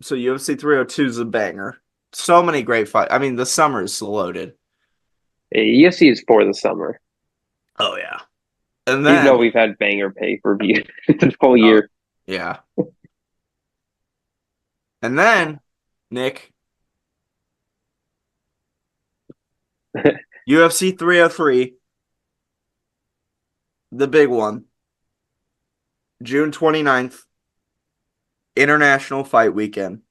So UFC 302 is a banger. So many great fights. I mean, the summer is loaded. UFC is for the summer, Oh yeah. And even though then, we've had banger pay-per-view this whole oh year. yeah. And then, Nick, UFC 303, the big one, June 29th, International Fight Weekend.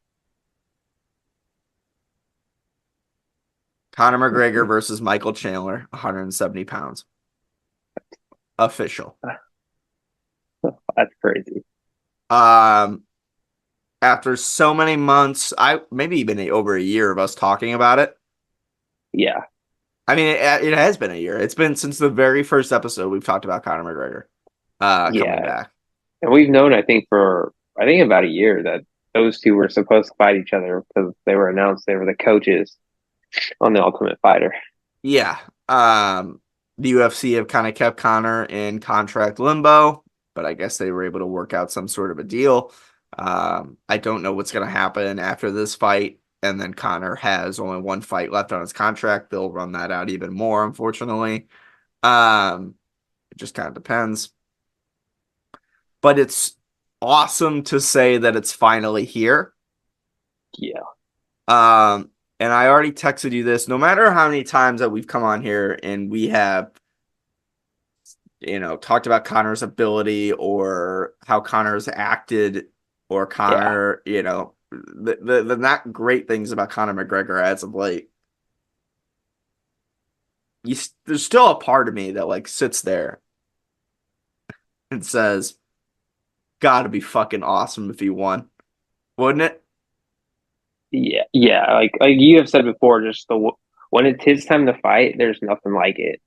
Conor McGregor versus Michael Chandler, 170 pounds. Official. That's crazy. Um, After so many months, I maybe even over a year of us talking about it. Yeah, I mean, it has been a year. It's been since the very first episode we've talked about Conor McGregor coming yeah, back. and we've known, I think about a year that those two were supposed to fight each other because they were announced they were the coaches on the Ultimate Fighter. Yeah. The UFC have kind of kept Conor in contract limbo, but I guess they were able to work out some sort of a deal. I don't know what's going to happen after this fight. And then Conor has only one fight left on his contract. They'll run that out even more, unfortunately. Um, it just kind of depends. But it's awesome to say that it's finally here. Yeah, Um, and I already texted you this. No matter how many times that we've come on here and we have talked about Connor's ability or how Connor's acted or yeah. Connor, the not great things about Conor McGregor as of late. There's still a part of me that like sits there and says, "Gotta be fucking awesome if he won, wouldn't it?" Yeah. Like you have said before, just when it's his time to fight, there's nothing like it.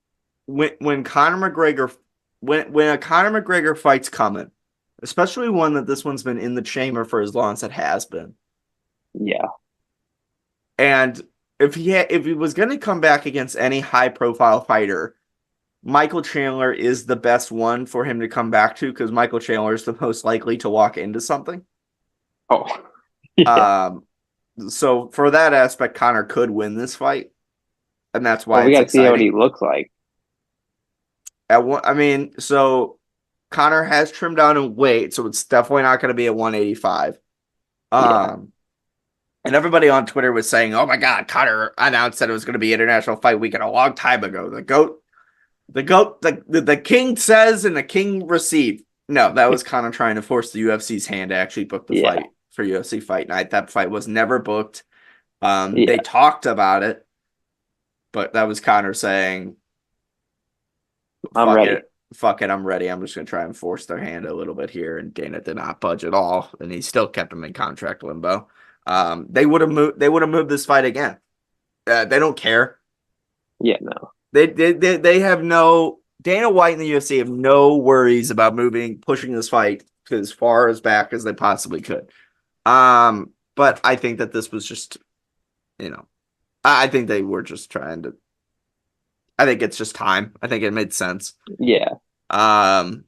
When Conor McGregor when a Conor McGregor fight's coming, especially one that this one's been in the chamber for as long as it has been. Yeah, And if he was going to come back against any high profile fighter, Michael Chandler is the best one for him to come back to because Michael Chandler is the most likely to walk into something. oh, yeah. Um, so for that aspect, Connor could win this fight, and that's Well, why we it's got to see what he exciting. looks like. I mean, so Connor has trimmed down in weight, so it's definitely not going to be a 185. Yeah, Um, and everybody on Twitter was saying, "Oh my God, Connor announced that it was going to be International Fight Weekend a long time ago. The king says and the king received." No, that was kind of trying to force the UFC's hand to actually book the yeah, fight for UFC Fight Night. That fight was never booked. They yeah. talked about it, but that was Connor saying, I'm "Fuck ready. it, fuck it, I'm ready. I'm just gonna try and force their hand a little bit here." And Dana did not budge at all, and he still kept him in contract limbo. They would have moved. They would have moved this fight again. They don't care. Yeah, no. They have no Dana White and the UFC have no worries about pushing this fight to as far as back as they possibly could. But I think that this was just, you know, I think they were just trying to. I think it's just time. I think it made sense. Yeah, Um,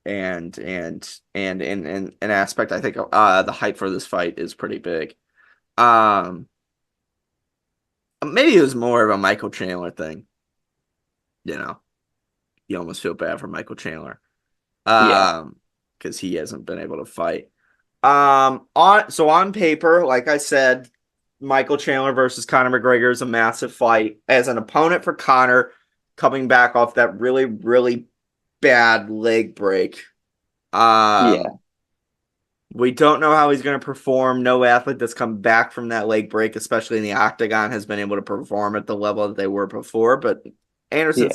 and in an aspect, I think the hype for this fight is pretty big. Um, Maybe it was more of a Michael Chandler thing. You know, you almost feel bad for Michael Chandler. yeah, um, because he hasn't been able to fight. On paper, like I said, Michael Chandler versus Conor McGregor is a massive fight. As an opponent for Conor, coming back off that really, really bad leg break. yeah, Um, we don't know how he's going to perform. No athlete that's come back from that leg break, especially in the octagon, has been able to perform at the level that they were before. But yeah,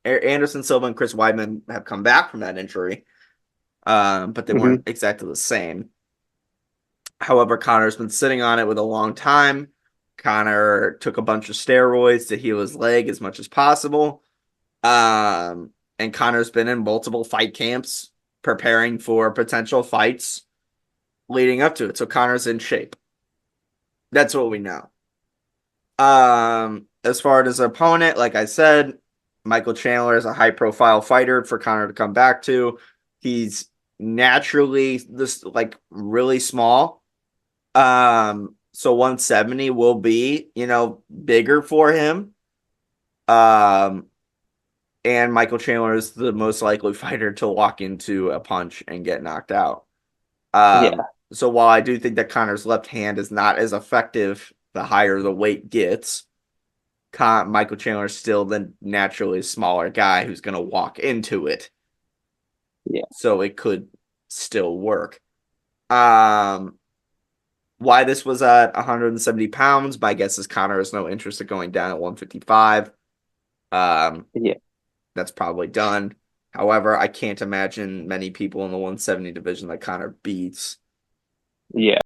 Anderson Silva and Chris Weidman have come back from that injury, but they weren't hmm exactly the same. However, Connor's been sitting on it with a long time. Connor took a bunch of steroids to heal his leg as much as possible. And Connor's been in multiple fight camps preparing for potential fights leading up to it. So Connor's in shape. That's what we know. As far as his opponent, like I said, Michael Chandler is a high profile fighter for Connor to come back to. He's naturally this like really small. So 170 will be, bigger for him. Um, and Michael Chandler is the most likely fighter to walk into a punch and get knocked out. Yeah, So while I do think that Connor's left hand is not as effective the higher the weight gets, Michael Chandler is still the naturally smaller guy who's going to walk into it. yeah, So it could still work. Um, why this was at 170 pounds, my guess is Connor has no interest in going down at 155. Um, yeah, that's probably done. However, I can't imagine many people in the 170 division that Connor beats. yeah.